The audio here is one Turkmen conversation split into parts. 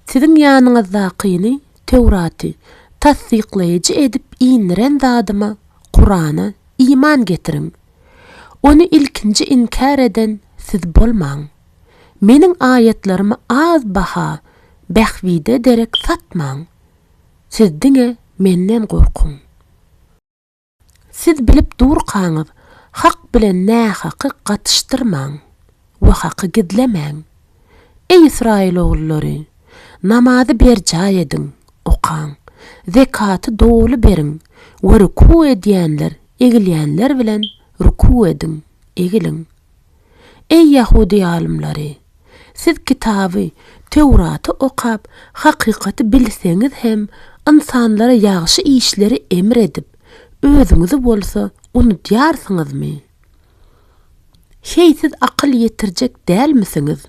Sizin ýanyňyzdakini Tewraty tasdikleyici edip iňiren zadyma Kur'ana iman getirin. Onu ilkinci inkar eden siz bolmaň. Meniň ayetlerimi az baha behwide derek satmaň. Siz diňe menden gorkun. Siz bilip durkaňyz, hak bilen nähaqy gatışdyrmaň we haky gidlemäň. Ey İsrail oğulları, namazy berjaý edin, okaň, zekaty dogly berin, we ruku edýänler, egilýänler bilen ruku edin, egilin. Ey Yahudi alimleri, siz kitabı, Tewraty okap, hakykaty bilseňiz hem insanlara ýagşy işleri emredip, özüňizi bolsa unutýarsyňyzmy? Siz akyl ýetirjek dälmisiňiz?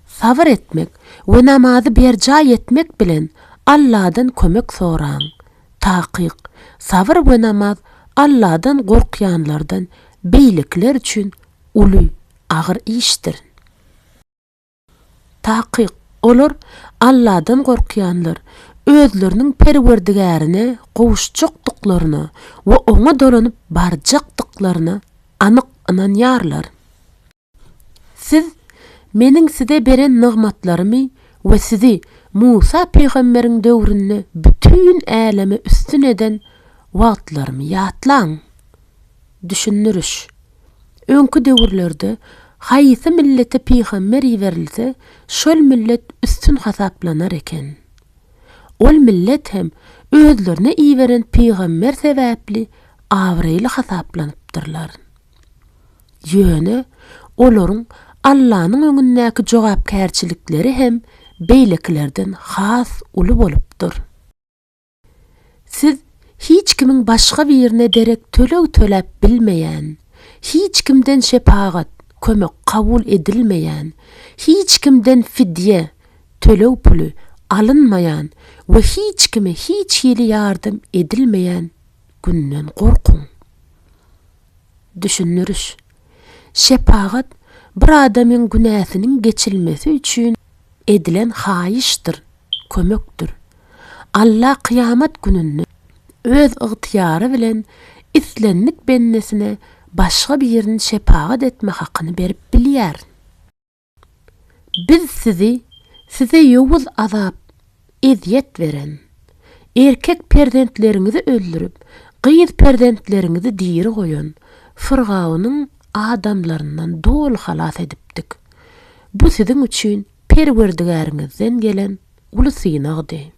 Sabr etmek we namazy berjaý etmek bilen Allah'dan kömek soraň. Taqiq, sabr we namaz Allah'dan gorkýanlardan beýlikler üçin uly, agyr işdir. Taqiq, olar Allah'dan gorkýanlar özleriniň Perwerdigärine gowuşjakdyklaryna we oňa dolanyp barjakdyklaryna anyk inanýarlar. Siz meniň size beren nygmatlarymy we sizi Musa peýgamberiň döwründe bütün äleme üstün eden wagtlarymy ýatlaň. Düşünürüş. Öňkü döwürlerde haýsy millete peýgamber berilse, şol millet üstün hasaplanar eken. Ol millet hem özlerine iýeren peýgamber sebäpli awryly hasaplanypdyrlar. Ýöne olaryň Allah'nın öňündäki jogapkärçilikleri hem beýleklerden has uly bolupdyr. Siz hiç kimiň başga birine derek töleg bilmeýän, hiç kimden şepagat, kömek kabul edilmeýän, hiç kimden fidye, töleg puly alınmayan we hiç kime hiç ýeli ýardym edilmeýän günden gorkun. Düşünürüş. Şepagat bir adamyň günäsiniň geçilmesi üçin edilen haýyşdyr, kömekdir. Allah kıyamet gününde öz ıgtiyarı bilen islenlik bennesine başga birini şepagat etme hakyny berip bilýär. Biz size ýowuz azap, eziyet veren, erkek perdentlerinizi öldürüp, gyýyz perdentlerinizi diri goýan Firgawnyň adamlarından dol halas edipdik. Bu sizin üçin Perwerdigäriňizden gelen uly synagdy.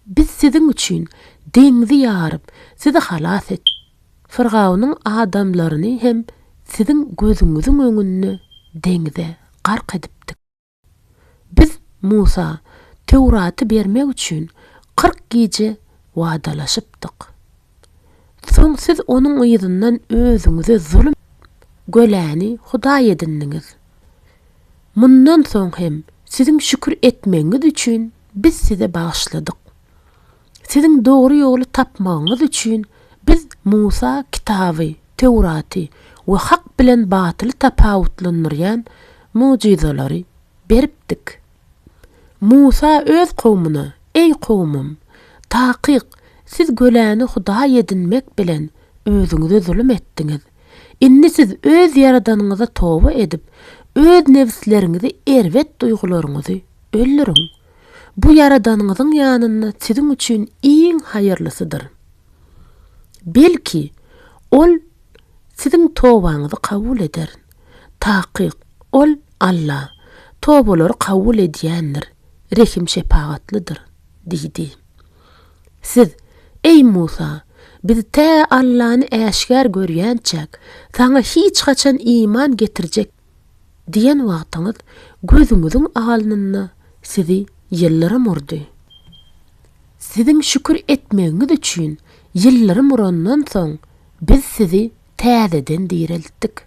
Biz sizin üçin deňzi ýaryp, sizi halas et. Firgawnyň adamlaryny hem sizin gözüňiziň öňünde deňze gark edipdik. Biz Musa Tewraty bermek üçin 40 gece wadalaşypdyk. Soň siz onuň ýyzyndan özüňize zulm göläni Hudaý edindiňiz. Mundan soň hem sizin şükür etmeňiz üçin biz size bağışladyk. Sizin dogry ýoly tapmagyňyz üçin biz Musa kitaby, Tewraty we hak bilen batyly tapawutlandyrýan mucizalary beripdik. Musa öz kowmuna, ey kowmum, taqiq, siz göläni Hudaý edinmek bilen özüňize zulm etdiňiz. Indi siz öz yaradanyňyza toba edip, öz nefslerinizi erwet duýgularyňyzy öldüriň. Bu yaradanyňyzyň ýanynda siziň üçin iň haýyrlysydyr. Belki ol siziň tobaňyzy kabul eder. Taqiq, ol Allah tobalary kabul edýändir, rehim şepagatlydyr, diýdi. Siz, ey Musa, biz te Allah'ny äşkär görýänçäk, saňa hiç haçan iman getirjek diýen wagtyňyz gözüňiziň alnyna sizi ýyllarym urdy. Siziň şükür etmeňiz üçin ýyllarym urandan soň biz sizi täzeden dirildik.